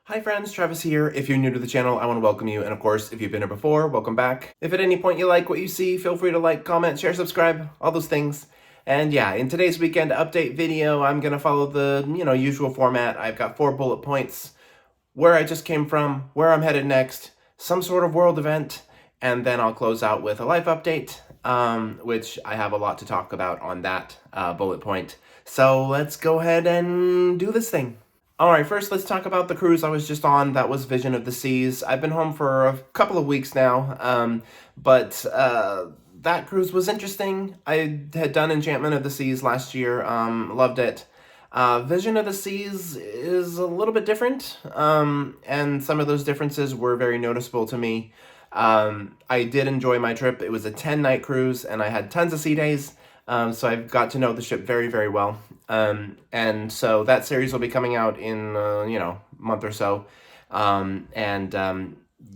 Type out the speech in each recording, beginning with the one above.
Hi friends, Travis here. If you're new to the channel, I want to welcome you, and of course, if you've been here before, welcome back. If at any point you like what you see, feel free to like, comment, share, subscribe, all those things. And yeah, in today's weekend update video, I'm gonna follow the, usual format. I've got 4 bullet points, where I just came from, where I'm headed next, some sort of world event, and then I'll close out with a life update, which I have a lot to talk about on that bullet point. So let's go ahead and do this thing. Alright, first let's talk about the cruise I was just on. That was Vision of the Seas. I've been home for a couple of weeks now, but that cruise was interesting. I had done Enchantment of the Seas last year, loved it. Vision of the Seas is a little bit different, and some of those differences were very noticeable to me. I did enjoy my trip. It was a 10-night cruise, and I had tons of sea days. So I've got to know the ship very, very well. And so that series will be coming out in, a month or so.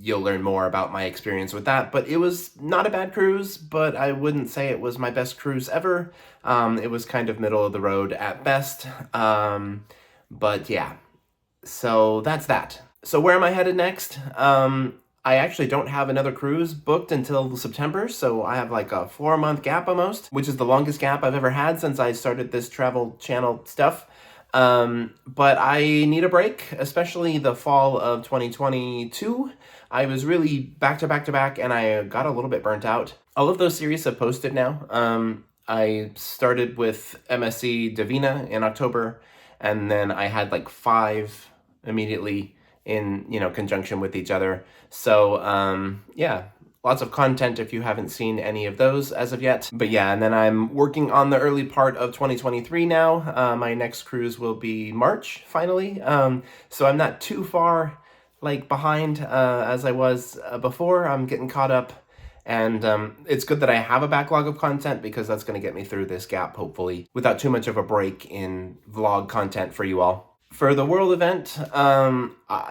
You'll learn more about my experience with that. But it was not a bad cruise, but I wouldn't say it was my best cruise ever. It was kind of middle of the road at best. But yeah, so that's that. So where am I headed next? I actually don't have another cruise booked until September, so I have like a 4-month gap almost, which is the longest gap I've ever had since I started this travel channel stuff. But I need a break, especially the fall of 2022. I was really back to back to back, and I got a little bit burnt out. All of those series have posted now. I started with MSC Divina in October, and then I had like 5 immediately in, conjunction with each other. So, yeah, lots of content if you haven't seen any of those as of yet. But yeah, and then I'm working on the early part of 2023 now. My next cruise will be March, finally. So I'm not too far, behind as I was before. I'm getting caught up. And it's good that I have a backlog of content because that's going to get me through this gap, hopefully, without too much of a break in vlog content for you all. For the world event,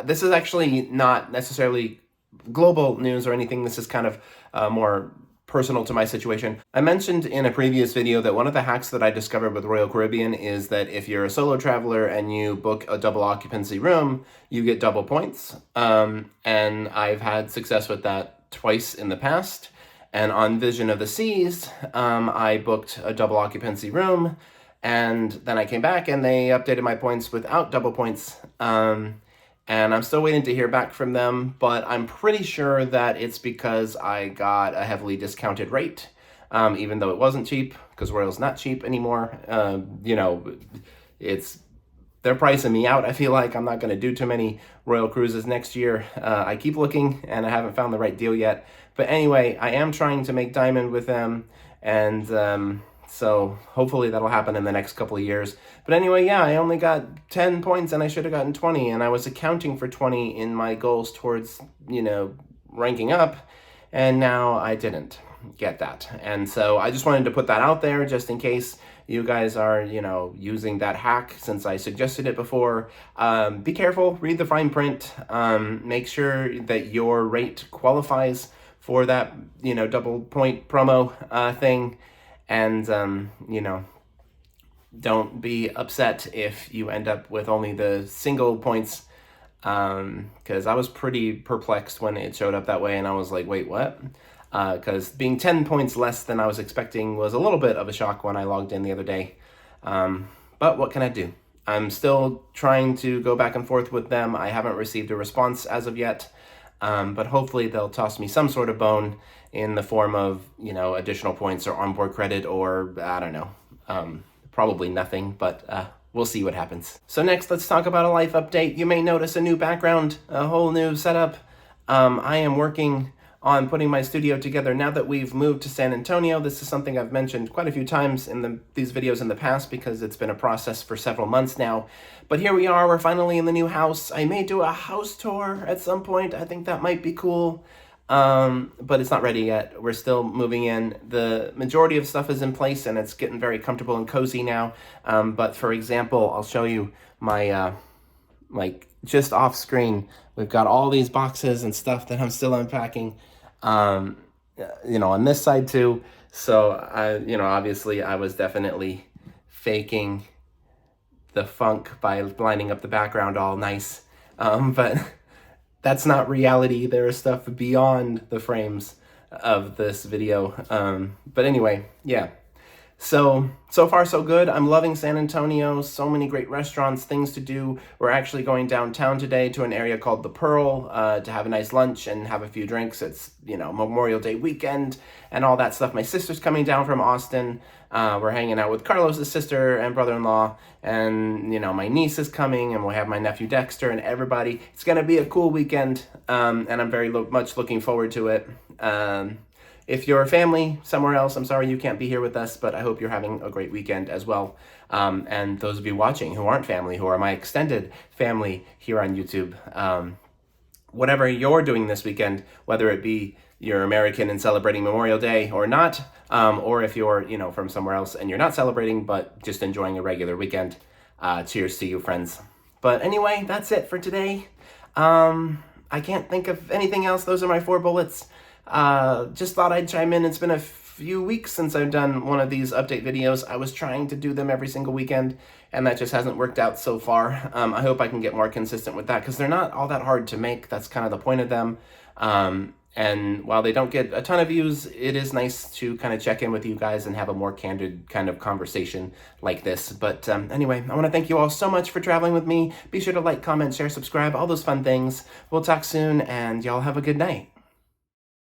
this is actually not necessarily global news or anything. This is kind of more personal to my situation. I mentioned in a previous video that one of the hacks that I discovered with Royal Caribbean is that if you're a solo traveler and you book a double occupancy room, you get double points. And I've had success with that twice in the past. And on Vision of the Seas, I booked a double occupancy room, and then I came back and they updated my points without double points. And I'm still waiting to hear back from them, but I'm pretty sure that it's because I got a heavily discounted rate, even though it wasn't cheap, because Royal's not cheap anymore. They're pricing me out. I feel like I'm not going to do too many Royal cruises next year. I keep looking, and I haven't found the right deal yet. But anyway, I am trying to make Diamond with them, and so hopefully that'll happen in the next couple of years. But anyway, yeah, I only got 10 points and I should have gotten 20, and I was accounting for 20 in my goals towards, ranking up, and now I didn't get that. And so I just wanted to put that out there just in case you guys are, using that hack since I suggested it before. Be careful, read the fine print, make sure that your rate qualifies for that, double point promo thing. And, don't be upset if you end up with only the single points, because I was pretty perplexed when it showed up that way, and I was like, wait, what? Because being 10 points less than I was expecting was a little bit of a shock when I logged in the other day. But what can I do? I'm still trying to go back and forth with them. I haven't received a response as of yet. But hopefully they'll toss me some sort of bone in the form of, additional points or onboard credit, or I don't know, probably nothing, but we'll see what happens. So next, let's talk about a life update. You may notice a new background, a whole new setup. I am working on putting my studio together now that we've moved to San Antonio. This is something I've mentioned quite a few times in these videos in the past because it's been a process for several months now. But here we are, we're finally in the new house. I may do a house tour at some point. I think that might be cool. But it's not ready yet. We're still moving in. The majority of stuff is in place and it's getting very comfortable and cozy now. But for example, I'll show you my, just off screen, we've got all these boxes and stuff that I'm still unpacking, on this side too. So obviously I was definitely faking the funk by lining up the background all nice. But that's not reality. There is stuff beyond the frames of this video. But anyway, yeah. So far so good. I'm loving San Antonio. So many great restaurants, things to do. We're actually going downtown today to an area called the Pearl to have a nice lunch and have a few drinks. It's, Memorial Day weekend and all that stuff. My sister's coming down from Austin. We're hanging out with Carlos's sister and brother-in-law, and my niece is coming, and we'll have my nephew Dexter and everybody. It's gonna be a cool weekend, and I'm very much looking forward to it. If you're family somewhere else, I'm sorry you can't be here with us, but I hope you're having a great weekend as well. And those of you watching who aren't family, who are my extended family here on YouTube, whatever you're doing this weekend, whether it be you're American and celebrating Memorial Day or not, or if you're, from somewhere else and you're not celebrating but just enjoying a regular weekend, cheers to you, friends. But anyway, that's it for today. I can't think of anything else. Those are my 4 bullets. Just thought I'd chime in. It's been a few weeks since I've done one of these update videos. I was trying to do them every single weekend, and that just hasn't worked out so far. I hope I can get more consistent with that, because they're not all that hard to make. That's kind of the point of them. And while they don't get a ton of views, it is nice to kind of check in with you guys and have a more candid kind of conversation like this. But anyway, I want to thank you all so much for traveling with me. Be sure to like, comment, share, subscribe, all those fun things. We'll talk soon, and y'all have a good night.